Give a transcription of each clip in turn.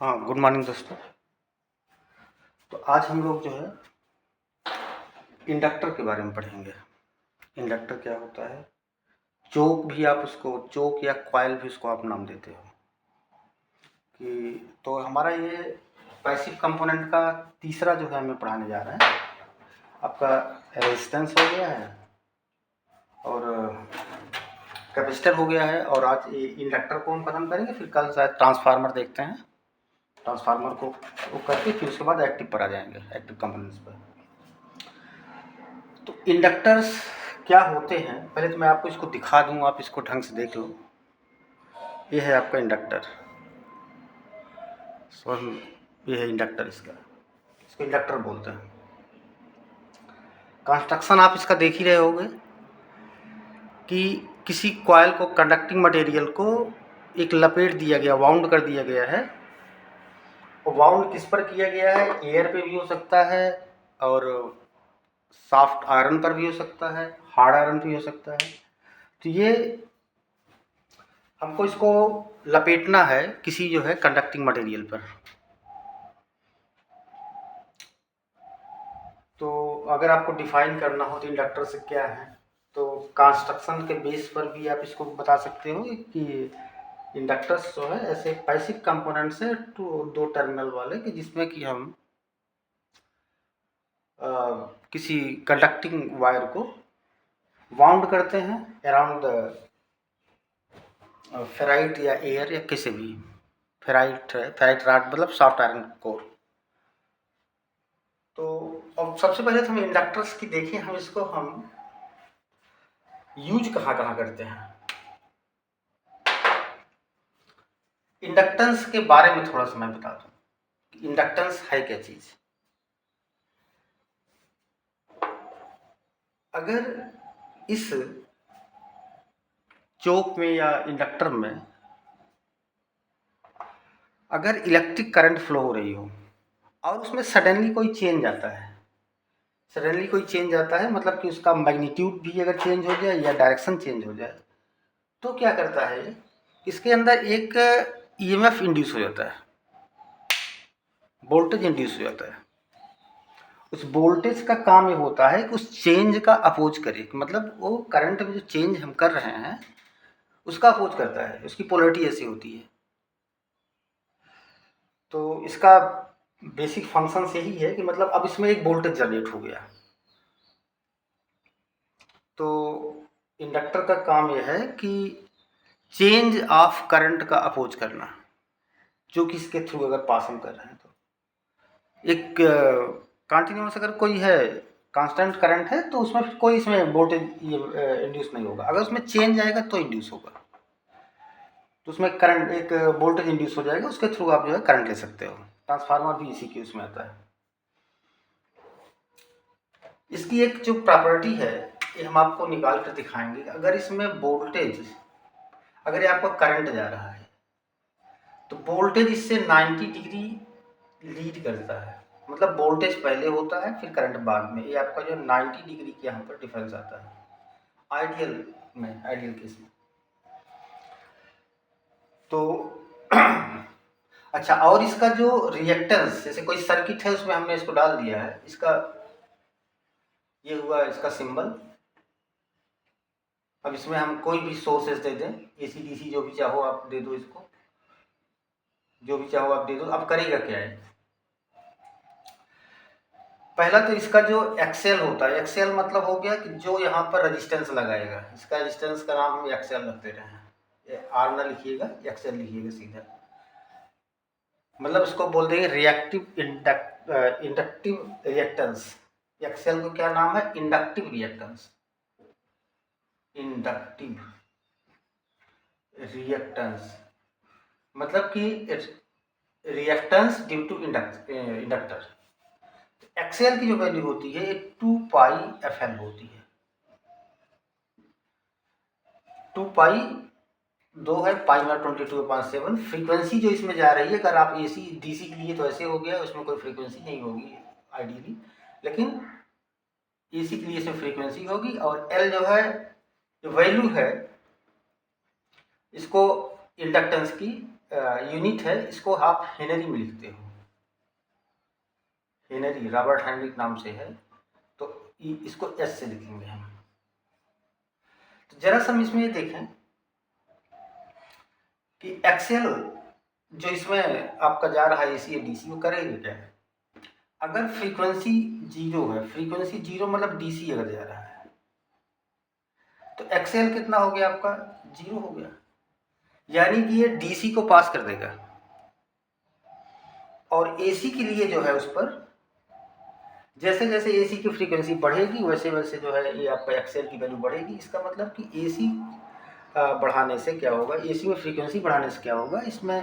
हाँ, good morning दोस्तों। तो आज हम लोग जो है इंडक्टर के बारे में पढ़ेंगे। इंडक्टर क्या होता है, चोक भी आप उसको, चोक या कॉइल भी उसको आप नाम देते हो कि। तो हमारा ये पैसिव कंपोनेंट का तीसरा जो है हमें पढ़ाने जा रहे हैं। आपका रेजिस्टेंस हो गया है और कैपेसिटर हो गया है, और आज इंडक्टर को हम खत्म करेंगे। फिर कल शायद ट्रांसफार्मर देखते हैं, ट्रांसफार्मर को वो करके फिर उसके बाद एक्टिव पर आ जाएंगे, एक्टिव कंपोनेंट्स पर। तो इंडक्टर्स क्या होते हैं, पहले तो मैं आपको इसको दिखा दूं, आप इसको ढंग से देख लो। ये है आपका इंडक्टर, ये है इंडक्टर, इसको इंडक्टर बोलते हैं। कंस्ट्रक्शन आप इसका देख ही रहे होंगे कि किसी कॉइल को, कंडक्टिंग मटेरियल को एक लपेट दिया गया, वाउंड कर दिया गया है। और वाउंड किस पर किया गया है, एयर पे भी हो सकता है, और सॉफ्ट आयरन पर भी हो सकता है, हार्ड आयरन भी हो सकता है। तो ये हमको इसको लपेटना है किसी जो है कंडक्टिंग मटेरियल पर। तो अगर आपको डिफाइन करना हो तो इंडक्टर से क्या है, तो कंस्ट्रक्शन के बेस पर भी आप इसको बता सकते हो कि इंडक्टर्स जो है ऐसे पैसिव कंपोनेंट्स है, दो टर्मिनल वाले, कि जिसमें कि हम किसी कंडक्टिंग वायर को वाउंड करते हैं अराउंड द फेराइट या एयर या किसी भी फेराइट रॉड, मतलब सॉफ्ट आयरन कोर। तो अब सबसे पहले तो हम इंडक्टर्स की देखें, हम इसको हम यूज कहाँ कहाँ करते हैं। इंडक्टेंस के बारे में थोड़ा सा मैं बता दूं कि इंडक्टेंस है क्या चीज। अगर इस चोक में या इंडक्टर में अगर इलेक्ट्रिक करंट फ्लो हो रही हो और उसमें सडनली कोई चेंज आता है, मतलब कि उसका मैग्नीट्यूड भी अगर चेंज हो जाए या डायरेक्शन चेंज हो जाए, तो क्या करता है, इसके अंदर एक ईएमएफ इंड्यूस हो जाता है, वोल्टेज इंड्यूस हो जाता है। उस वोल्टेज का काम ये होता है कि उस चेंज का अपोज करे, मतलब वो करंट में जो चेंज हम कर रहे हैं उसका अपोज करता है, उसकी पोलैरिटी ऐसी होती है। तो इसका बेसिक फंक्शन यही है कि मतलब अब इसमें एक वोल्टेज जनरेट हो गया, तो इंडक्टर का काम यह है कि चेंज ऑफ करंट का अपोज करना, जो कि इसके थ्रू अगर पास हम कर रहे हैं। तो एक कंटिन्यूस अगर कोई है, कांस्टेंट करंट है, तो उसमें कोई इसमें वोल्टेज इंड्यूस नहीं होगा। अगर उसमें चेंज आएगा तो इंड्यूस होगा, तो उसमें करंट, एक वोल्टेज इंड्यूस हो जाएगा, उसके थ्रू आप जो है करंट ले सकते हो। ट्रांसफार्मर भी इसी के उसमें आता है। इसकी एक जो प्रॉपर्टी है ये हम आपको निकाल कर दिखाएंगे। अगर इसमें वोल्टेज, अगर ये आपका करंट जा रहा है तो वोल्टेज इससे 90 डिग्री लीड करता है, मतलब वोल्टेज पहले होता है फिर करंट बाद में। ये आपका जो 90 डिग्री के यहाँ पर डिफरेंस आता है आइडियल केस में। तो अच्छा, और इसका जो रिएक्टेंस, जैसे कोई सर्किट है उसमें हमने इसको डाल दिया है, इसका ये हुआ इसका सिंबल। अब इसमें हम कोई भी सोर्सेस दे दें, एसी डीसी जो भी चाहो आप दे दो, इसको जो भी चाहो आप दे दो। अब करेगा क्या है, पहला तो इसका जो एक्सेल होता है, एक्सेल मतलब हो गया कि जो यहाँ पर रेजिस्टेंस लगाएगा, इसका रेजिस्टेंस का नाम हम एक्सेल रखते रहे हैं। आर ना लिखिएगा, एक्सेल लिखिएगा सीधा, मतलब इसको बोल देंगे रिएक्टिव इंडक्टिव रिएक्टेंस। एक्सेल को क्या नाम है, इंडक्टिव रिएक्टेंस, इंडक्टिव रिएक्टेंस, मतलब कि reactance due to inductor. XL की जो वैल्यू होती है 2πfl होती है। 2π 2 है, पाई में 22/7। फ्रीक्वेंसी जो इसमें जा रही है, अगर आप एसी डीसी के लिए तो ऐसे हो गया, उसमें कोई फ्रीक्वेंसी नहीं होगी आइडियली, लेकिन एसी के लिए इसमें फ्रीक्वेंसी होगी। और एल जो है, जो वैल्यू है, इसको इंडक्टेंस की यूनिट है, इसको आप हेनरी में लिखते हो। हेनरी रॉबर्ट हेनरी नाम से है, तो इसको एस से लिखेंगे हम। तो जरा सा हम इसमें ये देखें कि एक्सेल जो इसमें आपका जा रहा है एसी या डीसी, वो करेगा क्या? अगर फ्रीक्वेंसी जीरो है, फ्रीक्वेंसी जीरो मतलब डीसी अगर जा रहा है, तो एक्सेल कितना हो गया आपका? जीरो हो गया। यानी कि ये डीसी को पास कर देगा, और एसी के लिए जो है उस पर जैसे जैसे एसी की फ्रीक्वेंसी बढ़ेगी वैसे वैसे जो है ये आपका एक्सेल की वैल्यू बढ़ेगी। इसका मतलब कि एसी बढ़ाने से क्या होगा, एसी में फ्रीक्वेंसी बढ़ाने से क्या होगा, इसमें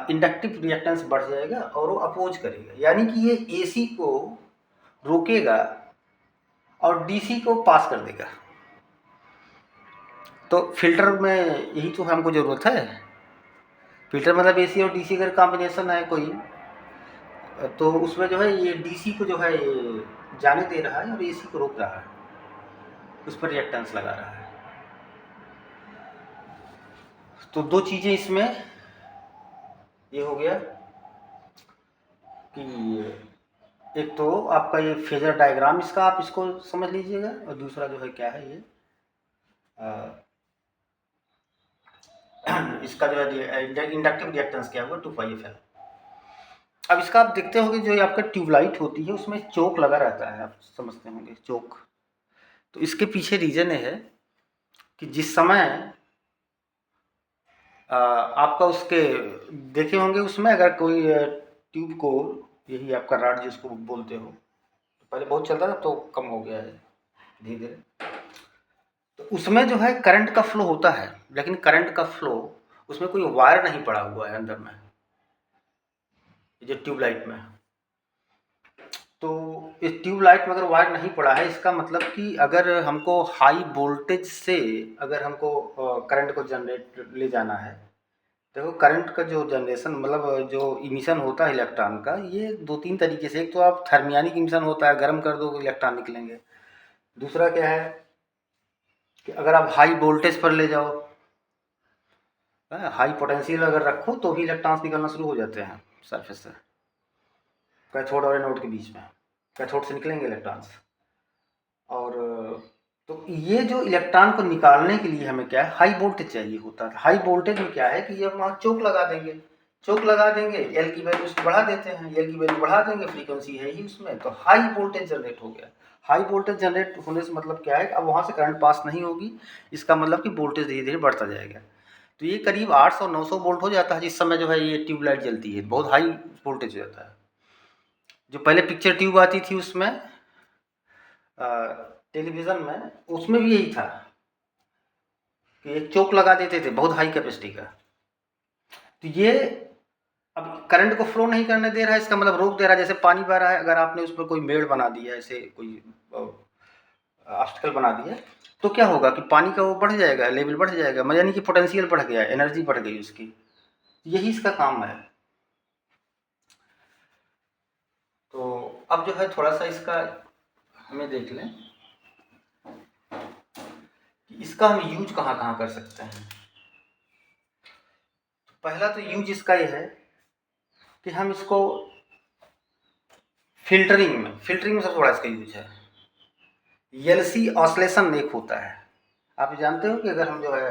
इंडक्टिव रिएक्टेंस बढ़ जाएगा और वो अपोज करेगा। यानी कि ये एसी को रोकेगा और डीसी को पास कर देगा। तो फिल्टर में यही तो हमको ज़रूरत है। फिल्टर मतलब एसी और डीसी का कॉम्बिनेशन है कोई, तो उसमें जो है ये डीसी को जो है ये जाने दे रहा है और एसी को रोक रहा है, उस पर रिएक्टेंस लगा रहा है। तो दो चीज़ें इसमें ये हो गया कि एक तो आपका ये फेजर डायग्राम इसका आप इसको समझ लीजिएगा, और दूसरा जो है क्या है ये इसका जो है इंडक्टिव रिएक्टेंस क्या होगा 2πfl। अब इसका आप देखते होंगे जो ये आपका ट्यूबलाइट होती है उसमें चोक लगा रहता है, आप समझते होंगे चोक। तो इसके पीछे रीजन है कि जिस समय आपका उसके देखे होंगे उसमें अगर कोई ट्यूब को, यही आपका राड जिसको बोलते हो, पहले बहुत चलता था तो कम हो गया है धीरे धीरे, तो उसमें जो है करंट का फ्लो होता है, लेकिन करंट का फ्लो उसमें कोई वायर नहीं पड़ा हुआ है अंदर में, जो ट्यूबलाइट में। तो इस ट्यूबलाइट में अगर वायर नहीं पड़ा है, इसका मतलब कि अगर हमको हाई वोल्टेज से अगर हमको करंट को जनरेट ले जाना है, देखो करंट का जो जनरेशन मतलब जो इमिशन होता है इलेक्ट्रॉन का, ये दो तीन तरीके से। एक तो आप थर्मियानिक इमिशन होता है, गर्म कर दो इलेक्ट्रॉन निकलेंगे। दूसरा क्या है कि अगर आप हाई वोल्टेज पर ले जाओ, हाई पोटेंशियल अगर रखो तो भी इलेक्ट्रॉन्स निकलना शुरू हो जाते हैं सरफेस से, कैथोड और एनोड के बीच में। कैथोड से निकलेंगे इलेक्ट्रॉन्स, और तो ये जो इलेक्ट्रॉन को निकालने के लिए हमें क्या है, हाई वोल्टेज चाहिए होता है। हाई वोल्टेज में क्या है कि ये वहाँ चोक लगा देंगे, चोक लगा देंगे, एल की वैल्यू उसको बढ़ा देते हैं, एल की वैल्यू बढ़ा देंगे, फ्रीक्वेंसी है ही उसमें, तो हाई वोल्टेज जनरेट हो गया। हाई वोल्टेज जनरेट होने से मतलब क्या है कि अब वहाँ से करंट पास नहीं होगी, इसका मतलब कि वोल्टेज धीरे धीरे बढ़ता जाएगा। तो ये करीब 800-900 वोल्ट हो जाता है जिस समय जो है ये ट्यूबलाइट जलती है, बहुत हाई वोल्टेज हो जाता है। जो पहले पिक्चर ट्यूब आती थी उसमें टेलीविज़न में, उसमें भी यही था कि एक चोक लगा देते थे बहुत हाई कैपेसिटी का। तो ये अब करंट को फ्लो नहीं करने दे रहा है, इसका मतलब रोक दे रहा है। जैसे पानी बह रहा है, अगर आपने उस पर कोई मेड़ बना दिया, ऐसे कोई ऑब्स्टेकल बना दिया, तो क्या होगा कि पानी का वो बढ़ जाएगा, लेवल बढ़ जाएगा, मतलब यानी कि पोटेंशियल बढ़ गया, एनर्जी बढ़ गई उसकी। यही इसका काम है। तो अब जो है थोड़ा सा इसका हमें देख लें कि इसका हम यूज कहाँ कहाँ कर सकते हैं। पहला तो यूज इसका ये है कि हम इसको फिल्टरिंग में सब थोड़ा इसका यूज है। एलसी ऑसिलेशन एक होता है, आप जानते हो कि अगर हम जो है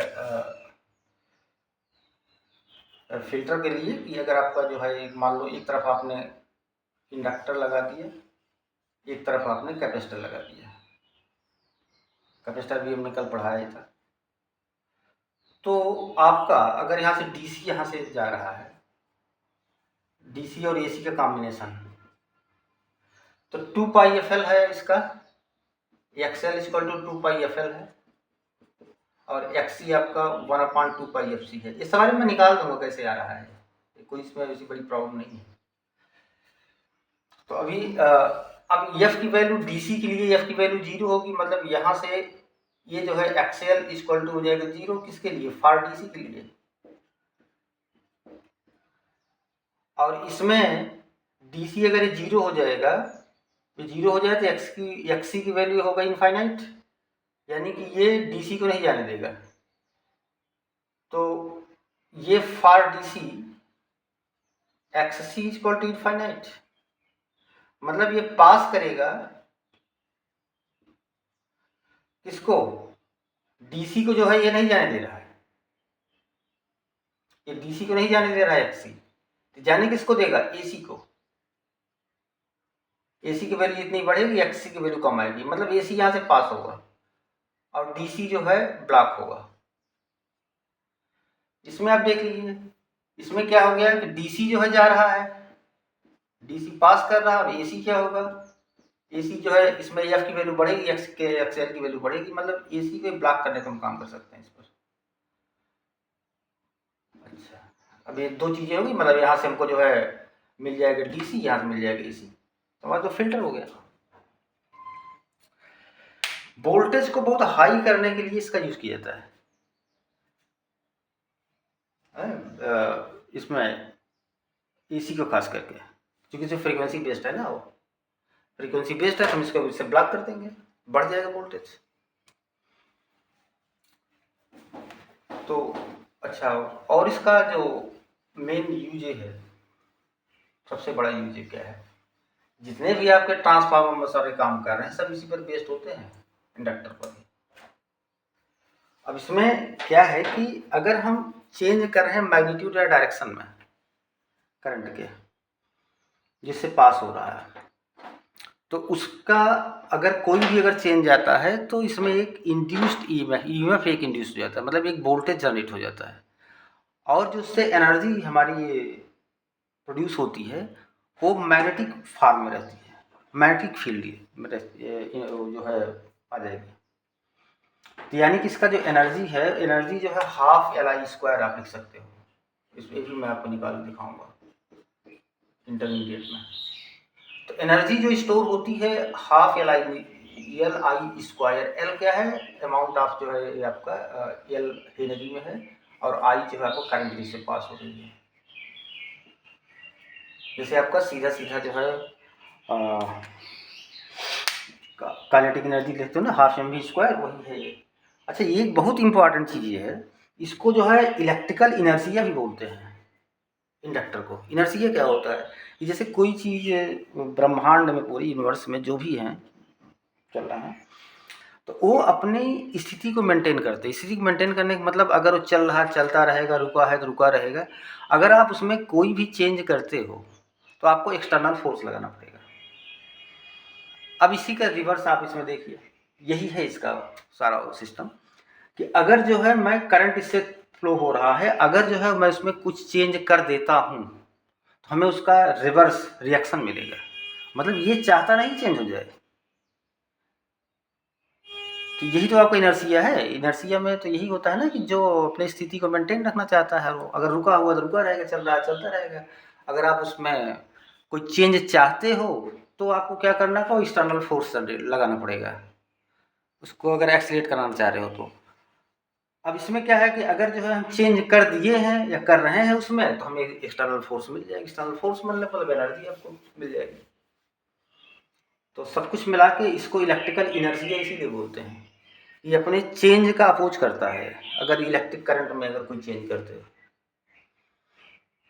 फिल्टर के लिए कि अगर आपका जो है मान लो एक तरफ आपने इंडक्टर लगा दिया, एक तरफ आपने कैपेसिटर लगा दिया, कैपेसिटर भी हमने कल पढ़ाया था। तो आपका अगर यहाँ से डीसी यहाँ से जा रहा है, डीसी और एसी का कॉम्बिनेशन, तो 2πfl है इसका, एक्सएल इक्वल टू 2πfl है, और एक्सी आपका 1/2πfc है। इस बारे में निकाल दूंगा कैसे आ रहा है, कोई इसमें ऐसी बड़ी प्रॉब्लम नहीं है। तो अभी अब एफ की वैल्यू डीसी के लिए एफ की वैल्यू 0 होगी, मतलब यहाँ से ये जो है एक्सएल इक्वल टू हो जाएगा 0, किसके लिए, फॉर डीसी के लिए। और इसमें डीसी अगर 0 हो जाएगा, तो 0 हो जाए तो एक्सी की वैल्यू होगा इनफाइनाइट, यानी कि ये डीसी को नहीं जाने देगा। तो ये for DC X C is equal to infinite, मतलब ये पास करेगा किसको, डीसी को जो है ये नहीं जाने दे रहा है, ये डीसी को नहीं जाने दे रहा है एक्स सी, तो जाने किसको देगा, एसी को। एसी की वैल्यू जितनी बढ़ेगी एक्ससी की वैल्यू कम आएगी, मतलब एसी यहां से पास होगा और डीसी जो है ब्लॉक होगा। इसमें आप देख लीजिए, इसमें क्या हो गया कि डीसी जो है जा रहा है, डीसी पास कर रहा है, और एसी क्या होगा, एसी जो है इसमें एफ की वैल्यू बढ़ेगी, एक्स के एक्सएल की वैल्यू बढ़ेगी, मतलब एसी को ब्लॉक करने का हम काम कर सकते हैं इस पर। अच्छा, अब ये दो चीजें होगी, मतलब यहाँ से हमको जो है मिल जाएगा डीसी, यहाँ से मिल जाएगा एसी, तो हमारा तो फिल्टर हो गया। वोल्टेज को बहुत हाई करने के लिए इसका यूज किया जाता है, इसमें एसी को खास करके, क्योंकि जो फ्रीक्वेंसी बेस्ड है ना, वो फ्रीक्वेंसी बेस्ड है, तो हम इसको इससे ब्लॉक कर देंगे, बढ़ जाएगा वोल्टेज। तो अच्छा, और इसका जो मेन यूज है, सबसे बड़ा यूज क्या है, जितने भी आपके ट्रांसफार्मर सारे काम कर रहे हैं सब इसी पर बेस्ड होते हैं, इंडक्टर पर ही। अब इसमें क्या है कि अगर हम चेंज कर रहे हैं मैग्नीट्यूड या डायरेक्शन में करंट के, जिससे पास हो रहा है, तो उसका अगर कोई भी अगर चेंज आता है तो इसमें एक इंड्यूस्ड ईएमएफ एक इंड्यूस्ड हो जाता है, मतलब एक वोल्टेज जनरेट हो जाता है, और जो उससे एनर्जी हमारी ये प्रोड्यूस होती है वो मैग्नेटिक फॉर्म में रहती है, मैग्नेटिक फील्ड जो है आ जाएगी। तो यानी कि इसका जो एनर्जी है, एनर्जी जो है हाफ एल आई स्क्वायर आप लिख सकते हो, इसमें भी मैं आपको निकाल के दिखाऊंगा इंटरमीडिएट में। तो एनर्जी जो स्टोर होती है half L I square, L क्या है, अमाउंट ऑफ जो है ये आपका एल एनर्जी में है, और आई जो है आपको करंट जिससे पास हो रही है, जैसे आपका सीधा सीधा जो है काइनेटिक एनर्जी लिखते हो ना, हाफ एम वी स्क्वायर, वही है ये। अच्छा, ये एक बहुत इंपॉर्टेंट चीज़ ये है, इसको जो है इलेक्ट्रिकल इनर्सिया भी बोलते हैं, इंडक्टर को। इनर्सिया क्या होता है कि जैसे कोई चीज़ ब्रह्मांड में, पूरी यूनिवर्स में जो भी है चल रहा है, तो वो अपनी स्थिति को मेंटेन करते हैं। स्थिति को मेंटेन करने का मतलब अगर वो चल रहा चलता रहेगा, रुका है तो रुका रहेगा। अगर आप उसमें कोई भी चेंज करते हो तो आपको एक्सटर्नल फोर्स लगाना पड़ेगा। अब इसी का रिवर्स आप इसमें देखिए, यही है इसका सारा सिस्टम, कि अगर जो है मैं करंट इससे फ्लो हो रहा है, अगर जो है मैं उसमें कुछ चेंज कर देता हूँ तो हमें उसका रिवर्स रिएक्शन मिलेगा। मतलब ये चाहता नहीं चेंज हो जाए, तो यही तो आपका इनर्सिया है। इनर्सिया में तो यही होता है ना कि जो अपनी स्थिति को मेंटेन रखना चाहता है, वो अगर रुका हुआ तो रुका रहेगा, चल रहा है चलता रहेगा। अगर आप उसमें कोई चेंज चाहते हो तो आपको क्या करना पड़ेगा, एक्सटर्नल फोर्स लगाना पड़ेगा, उसको अगर एक्सीलरेट कराना चाह रहे हो तो। अब इसमें क्या है कि अगर जो है हम चेंज कर दिए हैं या कर रहे हैं उसमें, तो हमें एक्सटर्नल फोर्स मिल जाएगी। एक्सटर्नल फोर्स मिलने पर एनर्जी आपको मिल जाएगी। तो सब कुछ मिला के इसको इलेक्ट्रिकल इनर्जी इसीलिए बोलते हैं, ये अपने चेंज का अपोज करता है। अगर इलेक्ट्रिक करंट में अगर कोई चेंज करते हो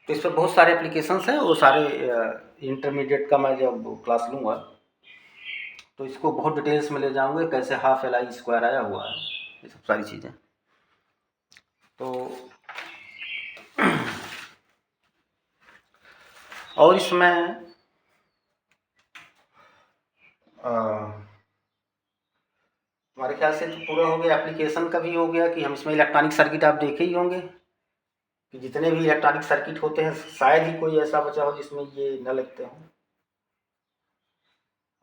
तो इस पर बहुत सारे एप्लीकेशंस हैं, वो सारे इंटरमीडिएट का मैं जब क्लास लूँगा तो इसको बहुत डिटेल्स में ले जाऊँगे, कैसे हाफ एल आई स्क्वायर आया हुआ है, ये सब सारी चीज़ें। तो और इसमें हमारे ख्याल से तो पूरा हो गया, एप्लीकेशन का भी हो गया कि हम इसमें इलेक्ट्रॉनिक सर्किट आप देखे ही होंगे कि जितने भी इलेक्ट्रॉनिक सर्किट होते हैं शायद ही कोई ऐसा बचा हो जिसमें ये न लगते हों।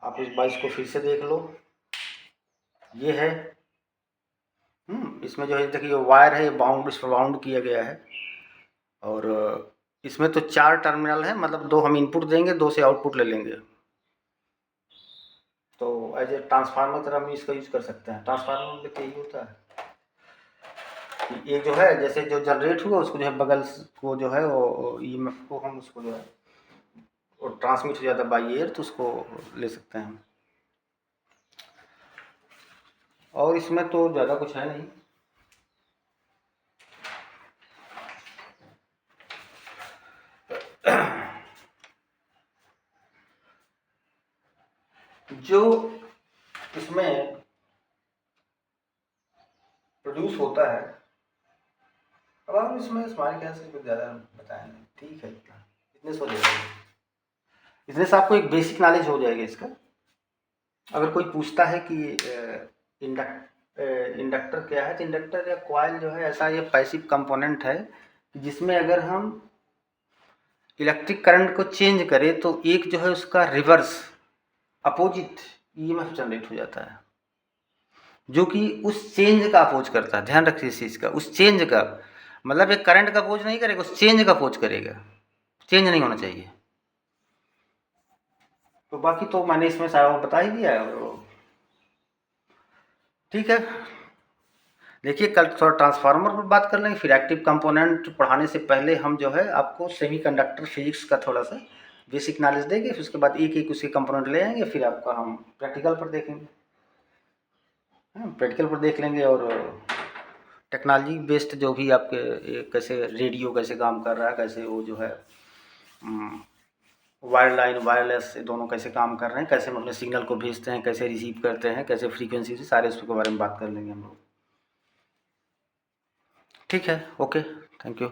आप इस बाइस को फिर से देख लो, ये है इसमें जो है देखिए वायर है, ये बाउंड, इस पर बाउंड किया गया है, और इसमें तो 4 टर्मिनल है, मतलब 2 हम इनपुट देंगे, 2 से आउटपुट ले लेंगे। तो एज ए ट्रांसफार्मर तरह हम इसका यूज कर सकते हैं। ट्रांसफार्मर में यही होता है कि एक जो है जैसे जो जनरेट हुआ उसको जो है बगल को जो है वो ईएमएफ को हम उसको जो है वो ट्रांसमिट हो जाता है बाई एयर, तो उसको ले सकते हैं। और इसमें तो ज़्यादा कुछ है नहीं। जो इसमें प्रोड्यूस होता है, अब हम इसमें हमारे ख्याल से कुछ ज़्यादा बताया नहीं, ठीक है इतने से हो जाएगा, इतने से आपको एक बेसिक नॉलेज हो जाएगा इसका। अगर कोई पूछता है कि इंडक्टर क्या है, तो इंडक्टर या कॉइल जो है ऐसा ये पैसिव कंपोनेंट है कि जिसमें अगर हम इलेक्ट्रिक करंट को चेंज करें तो एक जो है उसका रिवर्स अपोजिट ईएमएफ जनरेट हो जाता है, जो कि उस चेंज का अपोज करता है। ध्यान रखिए इस चीज़ का, उस चेंज का मतलब एक करंट का अपोज नहीं करेगा, उस चेंज का अपोज करेगा। चेंज नहीं होना चाहिए। तो बाकी तो मैंने इसमें सारा बता ही दिया है। ठीक है, देखिए कल थोड़ा ट्रांसफार्मर पर बात कर लेंगे, फिर एक्टिव कंपोनेंट पढ़ाने से पहले हम जो है आपको सेमीकंडक्टर फिजिक्स का थोड़ा सा बेसिक नॉलेज देंगे, फिर उसके बाद एक एक उसके कंपोनेंट ले आएंगे, फिर आपका हम प्रैक्टिकल पर देखेंगे, प्रैक्टिकल पर देख लेंगे। और टेक्नोलॉजी बेस्ड जो भी आपके कैसे रेडियो कैसे काम कर रहा है, कैसे वो जो है वायर लाइन वायरलेस दोनों कैसे काम कर रहे हैं, कैसे हम अपने सिग्नल को भेजते हैं, कैसे रिसीव करते हैं, कैसे फ्रीक्वेंसी से, सारे उसके बारे में बात कर लेंगे हम लोग। ठीक है, ओके, थैंक यू।